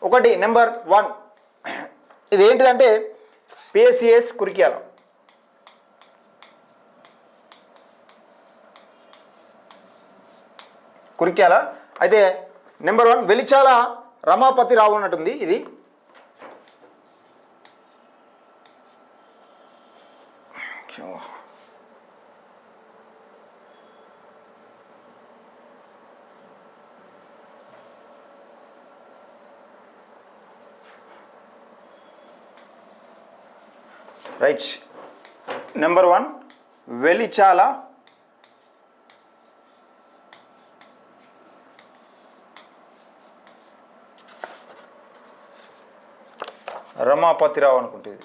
ఒకటి నెంబర్ 1 ఇది ఏంటిదంటే పిఎస్సిఎస్ కురిక్యాల. అయితే నెంబర్ 1 వెలిచాల రమాపతి రావు ఉన్నట్టుంది ఇది. రైట్. నెంబర్ 1 వెలిచాల రమాపతిరావు అనుకుంటుంది.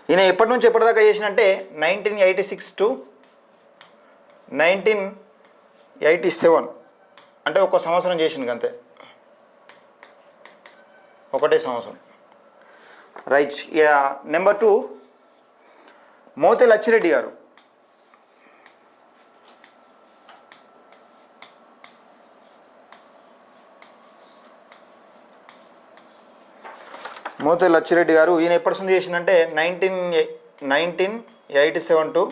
ఈయన ఎప్పటి నుంచి ఎప్పటిదాకా చేసినంటే 1986 to 1987 అంటే ఒక సంవత్సరం చేసింది అంతే, ఒకటే సంవత్సరం. రైట్. నెంబర్ 2 మోతే లచ్చిరెడ్డి గారు. మోతే లచ్చిరెడ్డి గారు ఈయన ఎప్పటి నుంచి చేసిందంటే 1987 to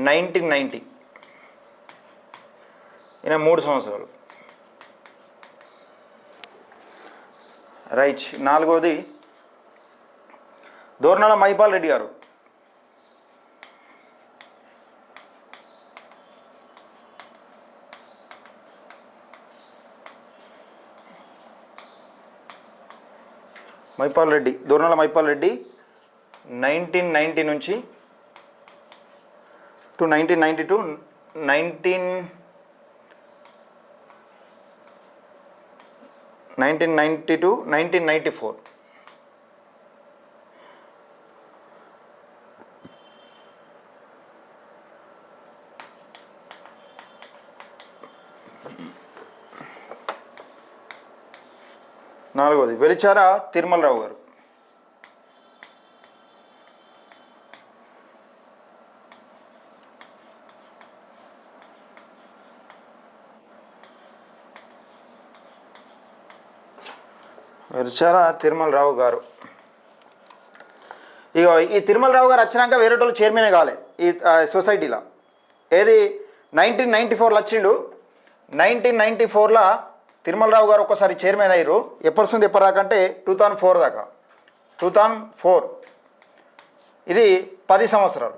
1990 ఈయన 3 సంవత్సరాలు. రైట్. 4వది దోర్నాల మైపాల్ రెడ్డి గారు. దోర్నాల మైపాల్ రెడ్డి 1990 నుంచి టు 1992 1990 to 1994. నాలుగవది వెలిచార తిరుమలరావు గారు. వెలిచార తిరుమలరావు గారు. ఇక ఈ తిరుమలరావు గారు వచ్చినాక వేరే వాళ్ళు చైర్మనే కాలే ఈ సొసైటీలో. ఏది 1994లో వచ్చిండు. 1994లో తిరుమలరావు గారు ఒకసారి చైర్మన్ అయ్యారు. ఎప్పటి నుంచి ఎప్పటిదాకంటే 2004 దాకా. 2004 ఇది 10 సంవత్సరాలు.